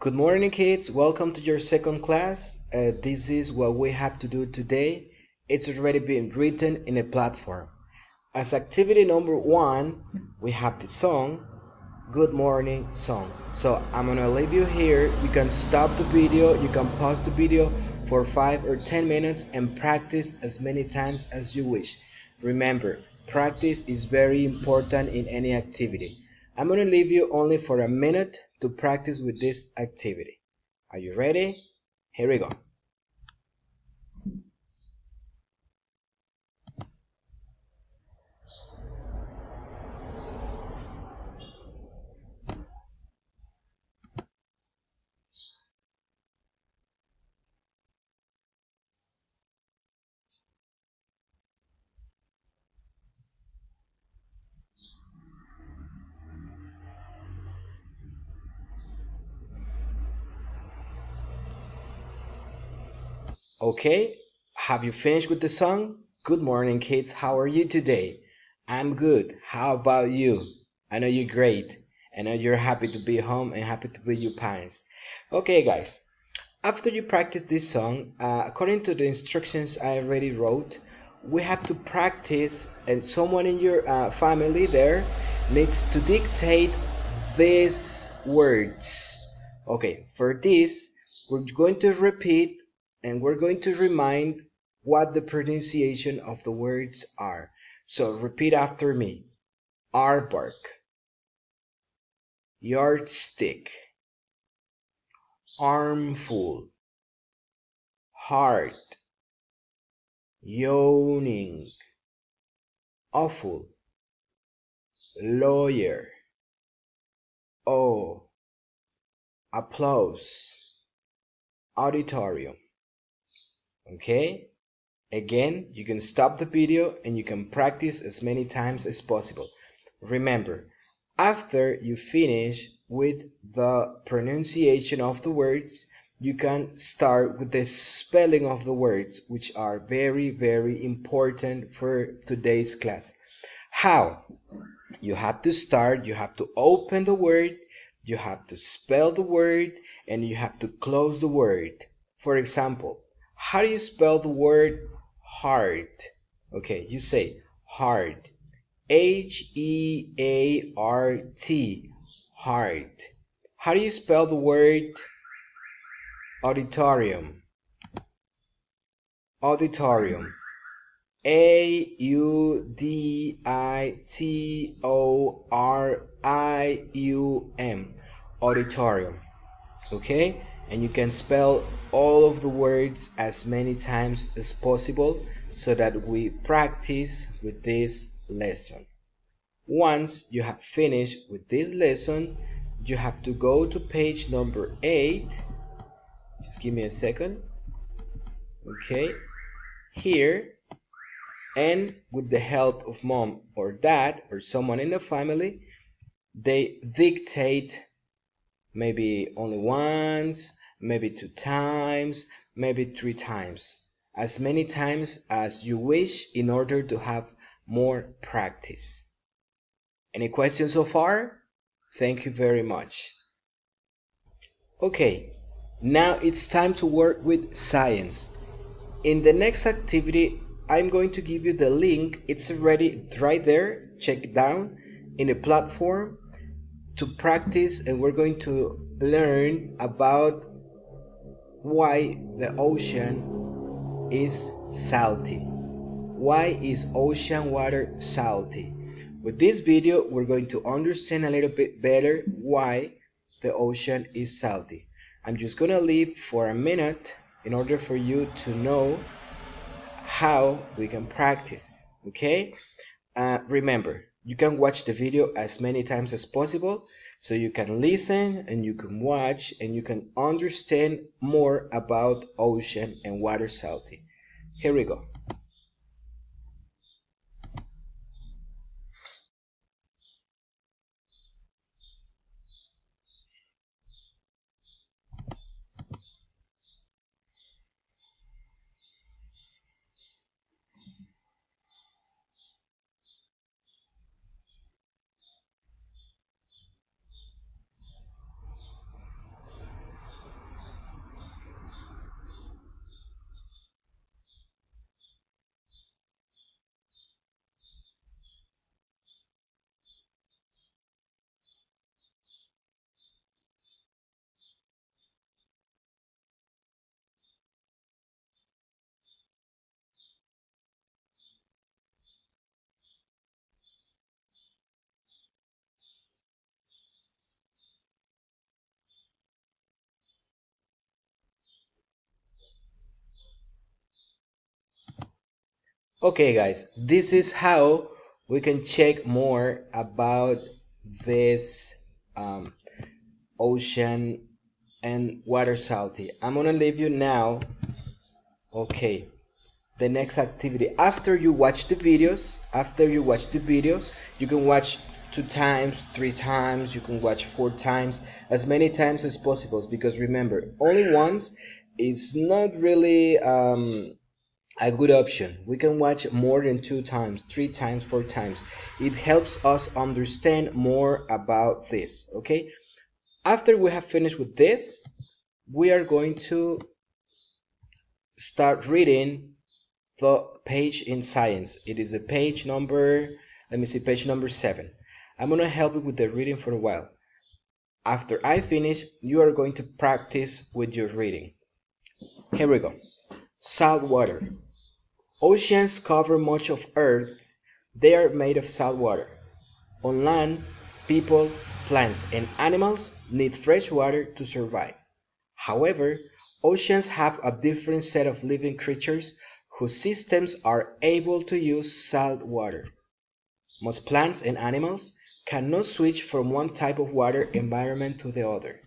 Good morning, kids. Welcome to your second class. This is what we have to do today. It's already been written in a platform. As activity number one, we have the song, Good Morning Song. So I'm gonna leave you here. You can stop the video, you can pause the video for 5 or 10 minutes and practice as many times as you wish. Remember, practice is very important in any activity. I'm going to leave you only for a minute to practice with this activity. Are you ready? Here we go. Okay, have you finished with the song? Good morning, kids. How are you today? I'm good. How about you? I know you're great. I know you're happy to be home and happy to be your parents. Okay, guys. After you practice this song, according to the instructions I already wrote, we have to practice, and someone in your family there needs to dictate these words. Okay, for this, we're going to repeat and we're going to remind what the pronunciation of the words are. So repeat after me. Aardvark, yardstick, armful, heart, yawning, awful, lawyer, oh, applause, auditorium. Okay? Again, you can stop the video and you can practice as many times as possible. Remember, after you finish with the pronunciation of the words, you can start with the spelling of the words, which are very, very important for today's class. How? You have to start, you have to open the word, you have to spell the word, and you have to close the word. For example, how do you spell the word heart? Okay, you say heart. Heart. Heart. How do you spell the word auditorium? Auditorium. Auditorium. Auditorium. Okay? And you can spell all of the words as many times as possible so that we practice with this lesson. Once you have finished with this lesson, you have to go to page number 8. Just give me a second. Okay? Here, and with the help of mom or dad or someone in the family, they dictate maybe only once, maybe 2 times, maybe 3 times, as many times as you wish in order to have more practice. Any questions so far? Thank you very much. Okay, now it's time to work with science. In the next activity, I'm going to give you the link. It's already right there. Check it down in a platform to practice, and we're going to learn about why the ocean is salty. Why is ocean water salty? With this video, we're going to understand a little bit better why the ocean is salty. I'm just gonna leave for a minute in order for you to know how we can practice. Okay? Remember, you can watch the video as many times as possible so you can listen and you can watch and you can understand more about ocean and water salty. Here we go. Okay guys, this is how we can check more about this ocean and water salty. I'm gonna leave you now. Okay, the next activity, after you watch the videos, you can watch 2 times, 3 times, you can watch 4 times, as many times as possible, because remember, only once is not really a good option. We can watch more than 2 times, 3 times, 4 times. It helps us understand more about this. Okay, after we have finished with this, we are going to start reading the page in science. It is a page number, let me see, page number 7. I'm going to help you with the reading for a while. After I finish, you are going to practice with your reading. Here we go. Salt water. Oceans cover much of Earth. They are made of salt water. On land, people, plants, and animals need fresh water to survive. However, oceans have a different set of living creatures whose systems are able to use salt water. Most plants and animals cannot switch from one type of water environment to the other.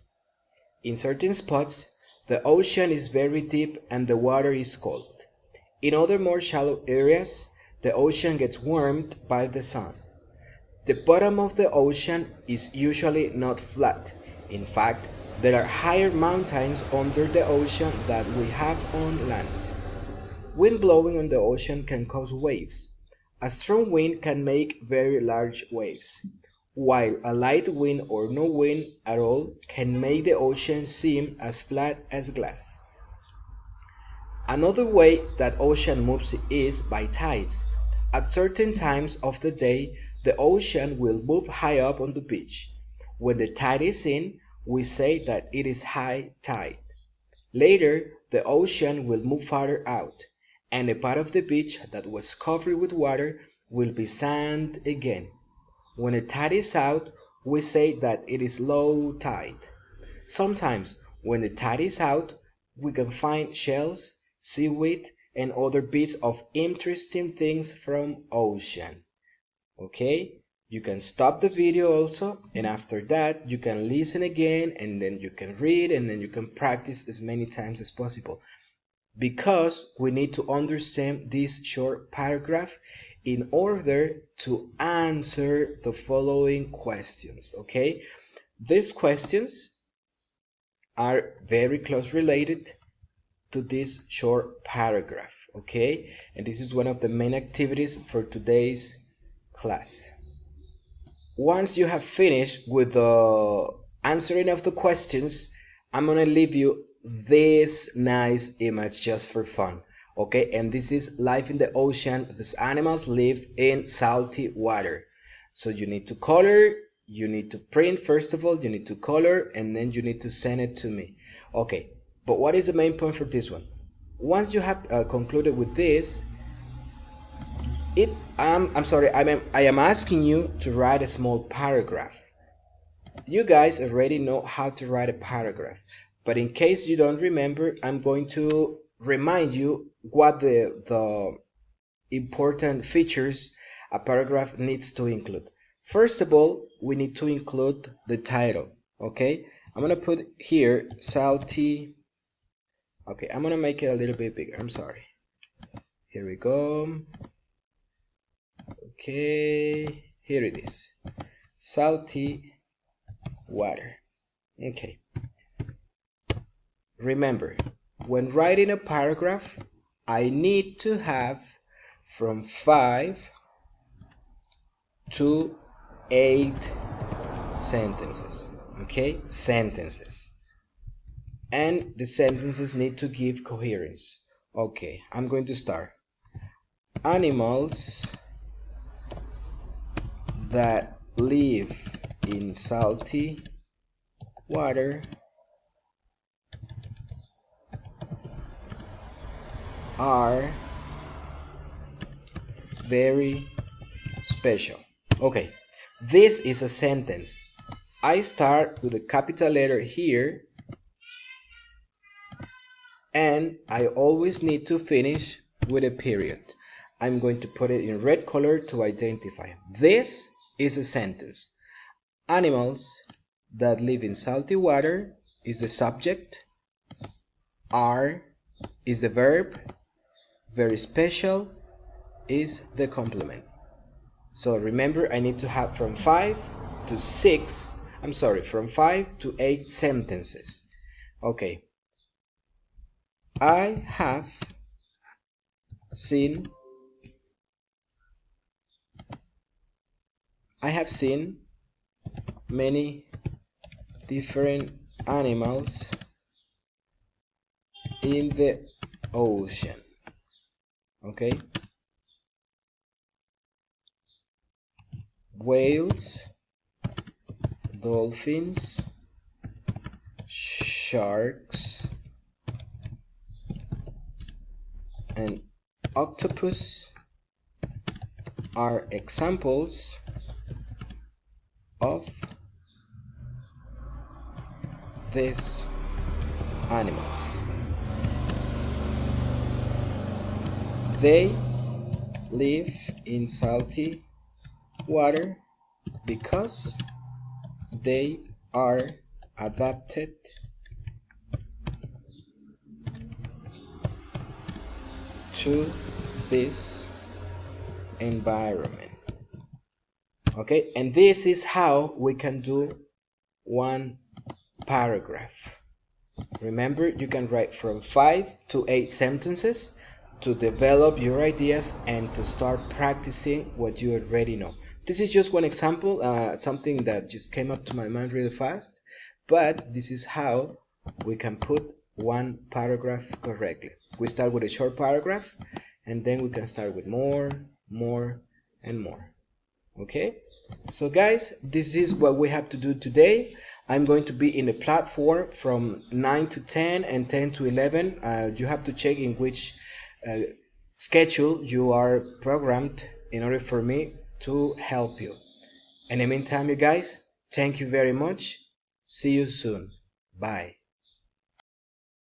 In certain spots, the ocean is very deep and the water is cold. In other more shallow areas, the ocean gets warmed by the sun. The bottom of the ocean is usually not flat. In fact, there are higher mountains under the ocean than we have on land. Wind blowing on the ocean can cause waves. A strong wind can make very large waves, while a light wind or no wind at all can make the ocean seem as flat as glass. Another way that ocean moves is by tides. At certain times of the day, the ocean will move high up on the beach. When the tide is in, we say that it is high tide. Later, the ocean will move farther out, and a part of the beach that was covered with water will be sand again. When the tide is out, we say that it is low tide. Sometimes, when the tide is out, we can find shells, seaweed, and other bits of interesting things from ocean. Okay, you can stop the video also, and after that you can listen again, and then you can read, and then you can practice as many times as possible, because we need to understand this short paragraph in order to answer the following questions. Okay, these questions are very close related to this short paragraph. Okay, and this is one of the main activities for today's class. Once you have finished with the answering of the questions, I'm gonna leave you this nice image just for fun. Okay, and this is life in the ocean. These animals live in salty water. So you need to color, you need to print first of all, you need to color, and then you need to send it to me. Okay, but what is the main point for this one? Once you have concluded with this, I'm sorry, I am asking you to write a small paragraph. You guys already know how to write a paragraph, but in case you don't remember, I'm going to remind you what the important features a paragraph needs to include. First of all, we need to include the title. Okay, I'm gonna put here salty. Okay, I'm gonna make it a little bit bigger. I'm sorry. Here we go. Okay, here it is. Salty water. Okay. Remember, when writing a paragraph, I need to have from 5 to 8 sentences. Okay, sentences. And the sentences need to give coherence. Okay, I'm going to start. Animals that live in salty water are very special. Okay, this is a sentence. I start with a capital letter here, and I always need to finish with a period. I'm going to put it in red color to identify. This is a sentence. Animals that live in salty water is the subject. Are is the verb. Very special is the complement. So remember, I need to have from 5 to 8 sentences. Okay. I have seen many different animals in the ocean. Okay. Whales, dolphins, sharks, and octopus are examples of these animals. They live in salty water because they are adapted to this environment. Okay, and this is how we can do one paragraph. Remember, you can write from 5 to 8 sentences to develop your ideas and to start practicing what you already know. This is just one example, something that just came up to my mind really fast, but this is how we can put one paragraph correctly. We start with a short paragraph, and then we can start with more, and more. Okay, so guys, this is what we have to do today. I'm going to be in a platform from 9 to 10 and 10 to 11. You have to check in which schedule you are programmed in order for me to help you. In the meantime, you guys, thank you very much. See you soon. Bye.